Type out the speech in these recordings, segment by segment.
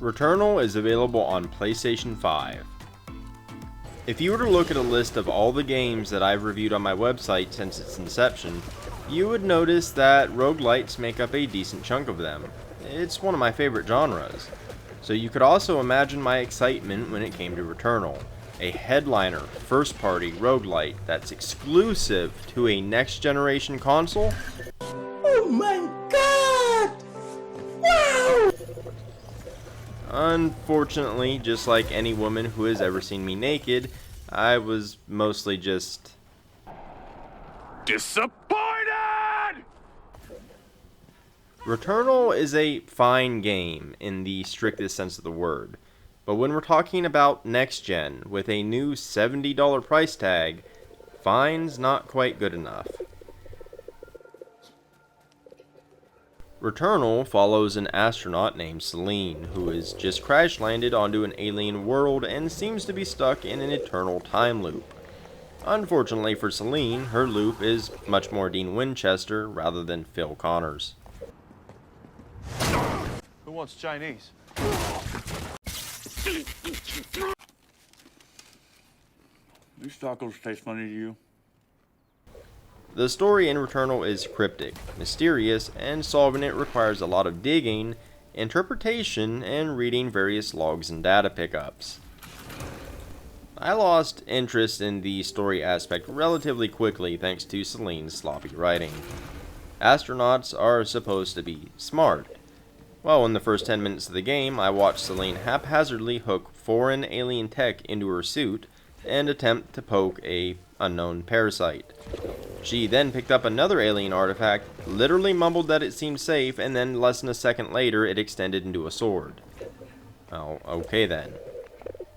Returnal is available on PlayStation 5. If you were to look at a list of all the games that I've reviewed on my website since its inception, you would notice that roguelites make up a decent chunk of them. It's one of my favorite genres. So you could also imagine my excitement when it came to Returnal, a headliner, first-party roguelite that's exclusive to a next-generation console. Oh my god! Wow! Unfortunately, just like any woman who has ever seen me naked, I was mostly just disappointed! Returnal is a fine game in the strictest sense of the word, but when we're talking about next gen with a new $70 price tag, fine's not quite good enough. Returnal follows an astronaut named Celine, who has just crash landed onto an alien world and seems to be stuck in an eternal time loop. Unfortunately for Celine, her loop is much more Dean Winchester rather than Phil Connors. Who wants Chinese? These tacos taste funny to you? The story in Returnal is cryptic, mysterious, and solving it requires a lot of digging, interpretation, and reading various logs and data pickups. I lost interest in the story aspect relatively quickly thanks to Celine's sloppy writing. Astronauts are supposed to be smart. Well, in the first 10 minutes of the game, I watched Celine haphazardly hook foreign alien tech into her suit and attempt to poke a unknown parasite. She then picked up another alien artifact, literally mumbled that it seemed safe, and then less than a second later it extended into a sword. Oh, okay then.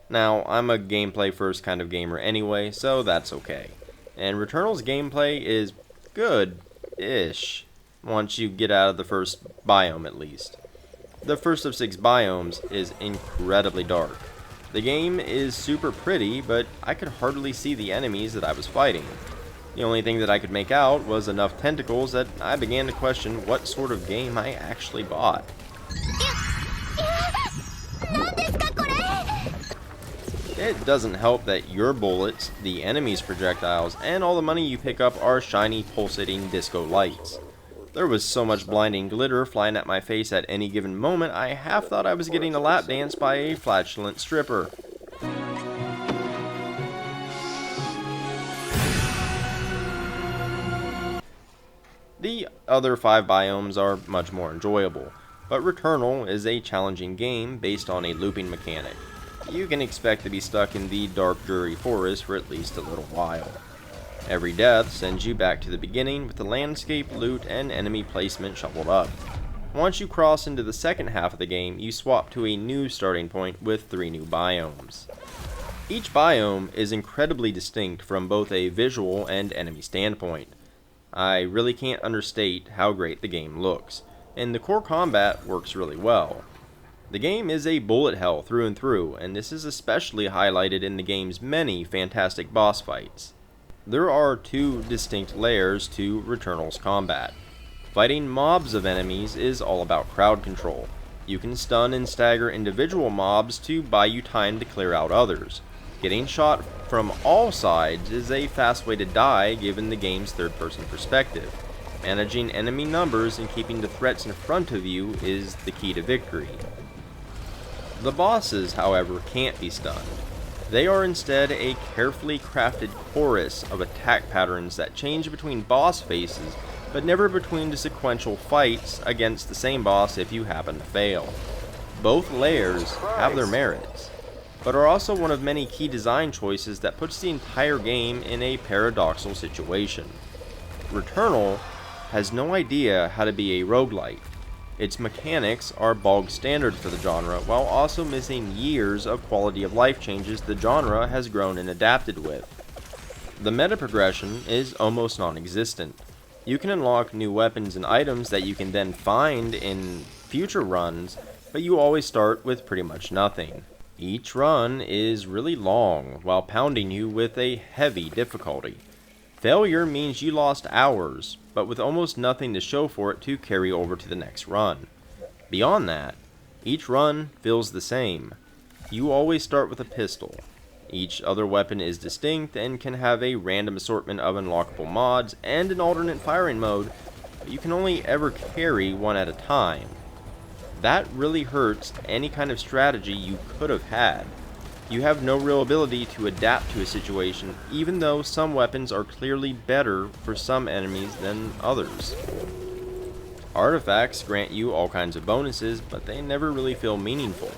Now, I'm a gameplay first kind of gamer anyway, so that's okay. And Returnal's gameplay is good-ish, once you get out of the first biome at least. The first of 6 biomes is incredibly dark. The game is super pretty, but I could hardly see the enemies that I was fighting. The only thing that I could make out was enough tentacles that I began to question what sort of game I actually bought. It doesn't help that your bullets, the enemy's projectiles, and all the money you pick up are shiny, pulsating disco lights. There was so much blinding glitter flying at my face at any given moment, I half thought I was getting a lap dance by a flatulent stripper. The other 5 biomes are much more enjoyable, but Returnal is a challenging game based on a looping mechanic. You can expect to be stuck in the dark, dreary forest for at least a little while. Every death sends you back to the beginning with the landscape, loot, and enemy placement shuffled up. Once you cross into the second half of the game, you swap to a new starting point with 3 new biomes. Each biome is incredibly distinct from both a visual and enemy standpoint. I really can't understate how great the game looks, and the core combat works really well. The game is a bullet hell through and through, and this is especially highlighted in the game's many fantastic boss fights. There are 2 distinct layers to Returnal's combat. Fighting mobs of enemies is all about crowd control. You can stun and stagger individual mobs to buy you time to clear out others. Getting shot from all sides is a fast way to die given the game's third-person perspective. Managing enemy numbers and keeping the threats in front of you is the key to victory. The bosses, however, can't be stunned. They are instead a carefully crafted chorus of attack patterns that change between boss phases, but never between the sequential fights against the same boss if you happen to fail. Both layers have their merits, but are also one of many key design choices that puts the entire game in a paradoxical situation. Returnal has no idea how to be a roguelite. Its mechanics are bog standard for the genre, while also missing years of quality of life changes the genre has grown and adapted with. The meta progression is almost non-existent. You can unlock new weapons and items that you can then find in future runs, but you always start with pretty much nothing. Each run is really long, while pounding you with a heavy difficulty. Failure means you lost hours, but with almost nothing to show for it to carry over to the next run. Beyond that, Each run feels the same. You always start with a pistol. Each other weapon is distinct and can have a random assortment of unlockable mods and an alternate firing mode, but you can only ever carry one at a time. That really hurts any kind of strategy you could have had. You have no real ability to adapt to a situation, even though some weapons are clearly better for some enemies than others. Artifacts grant you all kinds of bonuses, but they never really feel meaningful.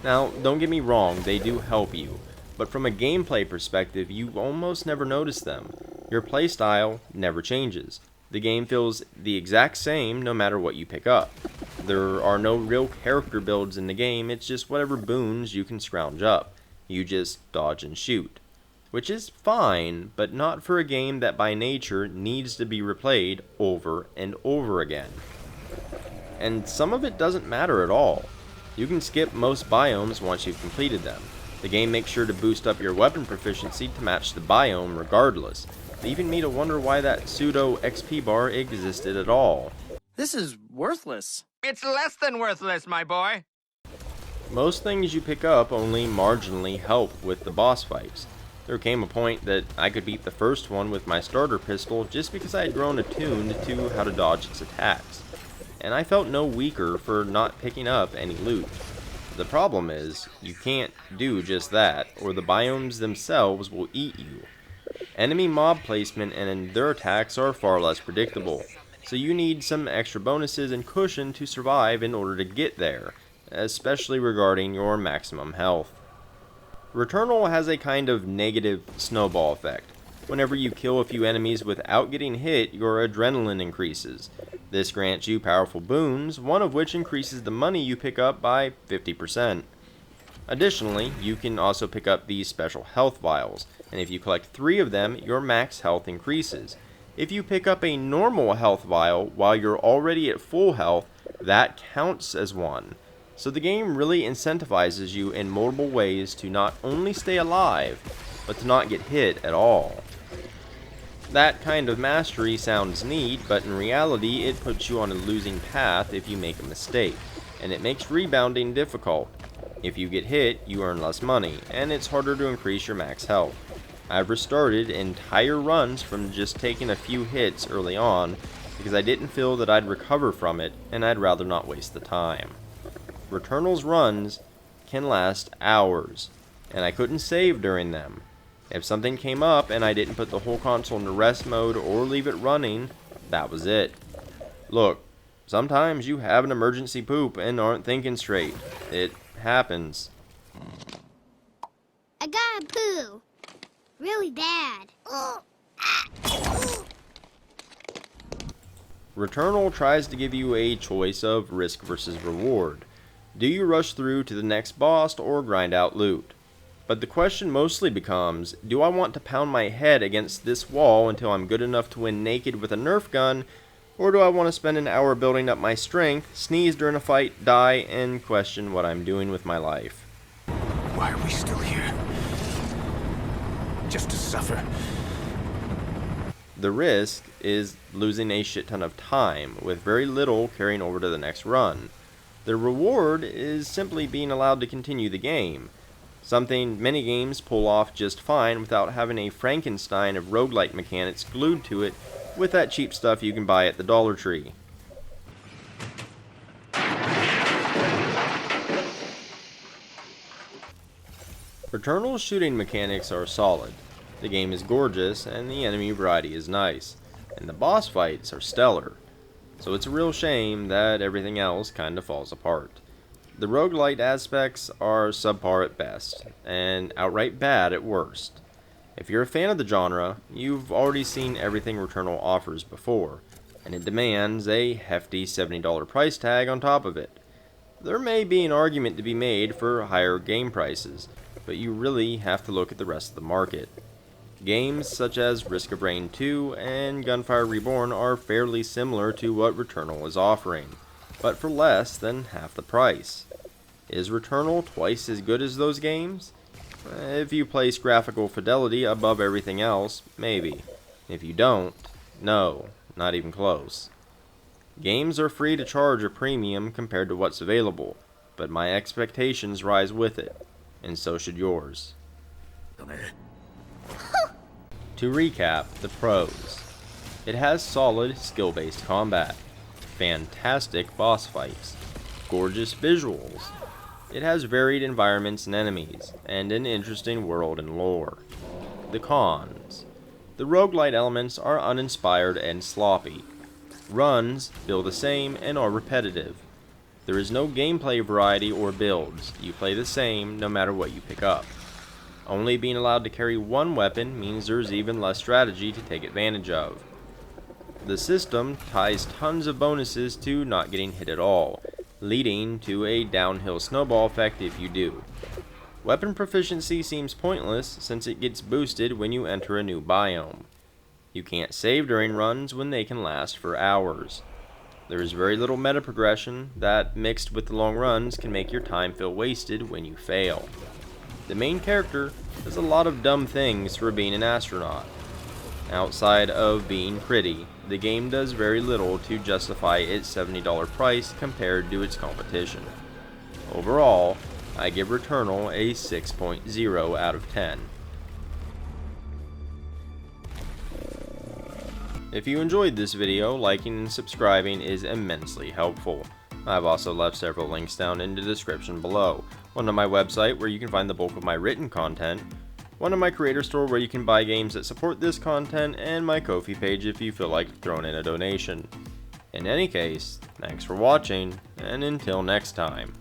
Now, don't get me wrong, they do help you, but from a gameplay perspective, you almost never notice them. Your playstyle never changes. The game feels the exact same no matter what you pick up. There are no real character builds in the game, it's just whatever boons you can scrounge up. You just dodge and shoot. Which is fine, but not for a game that by nature needs to be replayed over and over again. And some of it doesn't matter at all. You can skip most biomes once you've completed them. The game makes sure to boost up your weapon proficiency to match the biome regardless, leaving me to wonder why that pseudo XP bar existed at all. This is worthless. It's less than worthless, my boy. Most things you pick up only marginally help with the boss fights. There came a point that I could beat the first one with my starter pistol just because I had grown attuned to how to dodge its attacks, and I felt no weaker for not picking up any loot. The problem is, you can't do just that, or the biomes themselves will eat you. Enemy mob placement and their attacks are far less predictable, so you need some extra bonuses and cushion to survive in order to get there, especially regarding your maximum health. Returnal has a kind of negative snowball effect. Whenever you kill a few enemies without getting hit, your adrenaline increases. This grants you powerful boons, one of which increases the money you pick up by 50%. Additionally, you can also pick up these special health vials, and if you collect 3 of them, your max health increases. If you pick up a normal health vial while you're already at full health, that counts as one. So the game really incentivizes you in multiple ways to not only stay alive, but to not get hit at all. That kind of mastery sounds neat, but in reality it puts you on a losing path if you make a mistake, and it makes rebounding difficult. If you get hit, you earn less money, and it's harder to increase your max health. I've restarted entire runs from just taking a few hits early on, because I didn't feel that I'd recover from it, and I'd rather not waste the time. Returnal's runs can last hours, and I couldn't save during them. If something came up and I didn't put the whole console into rest mode or leave it running, that was it. Look, sometimes you have an emergency poop and aren't thinking straight. It happens. I gotta poo. Really bad. Returnal tries to give you a choice of risk versus reward. Do you rush through to the next boss or grind out loot? But the question mostly becomes, do I want to pound my head against this wall until I'm good enough to win naked with a Nerf gun, or do I want to spend an hour building up my strength, sneeze during a fight, die, and question what I'm doing with my life? Why are we still here? Just to suffer. The risk is losing a shit ton of time, with very little carrying over to the next run. The reward is simply being allowed to continue the game, something many games pull off just fine without having a Frankenstein of roguelite mechanics glued to it with that cheap stuff you can buy at the Dollar Tree. Returnal's shooting mechanics are solid, the game is gorgeous, and the enemy variety is nice, and the boss fights are stellar. So it's a real shame that everything else kinda falls apart. The roguelite aspects are subpar at best, and outright bad at worst. If you're a fan of the genre, you've already seen everything Returnal offers before, and it demands a hefty $70 price tag on top of it. There may be an argument to be made for higher game prices, but you really have to look at the rest of the market. Games such as Risk of Rain 2 and Gunfire Reborn are fairly similar to what Returnal is offering, but for less than half the price. Is Returnal twice as good as those games? If you place graphical fidelity above everything else, maybe. If you don't, no, not even close. Games are free to charge a premium compared to what's available, but my expectations rise with it, and so should yours. To recap, the pros. It has solid skill-based combat, fantastic boss fights, gorgeous visuals. It has varied environments and enemies, and an interesting world and lore. The cons. The roguelite elements are uninspired and sloppy. Runs feel the same and are repetitive. There is no gameplay variety or builds. You play the same no matter what you pick up. Only being allowed to carry one weapon means there's even less strategy to take advantage of. The system ties tons of bonuses to not getting hit at all, leading to a downhill snowball effect if you do. Weapon proficiency seems pointless since it gets boosted when you enter a new biome. You can't save during runs when they can last for hours. There is very little meta progression that, mixed with the long runs, can make your time feel wasted when you fail. The main character does a lot of dumb things for being an astronaut. Outside of being pretty, the game does very little to justify its $70 price compared to its competition. Overall, I give Returnal a 6.0 out of 10. If you enjoyed this video, liking and subscribing is immensely helpful. I've also left several links down in the description below. One on my website where you can find the bulk of my written content, one on my creator store where you can buy games that support this content, and my Ko-fi page if you feel like throwing in a donation. In any case, thanks for watching, and until next time.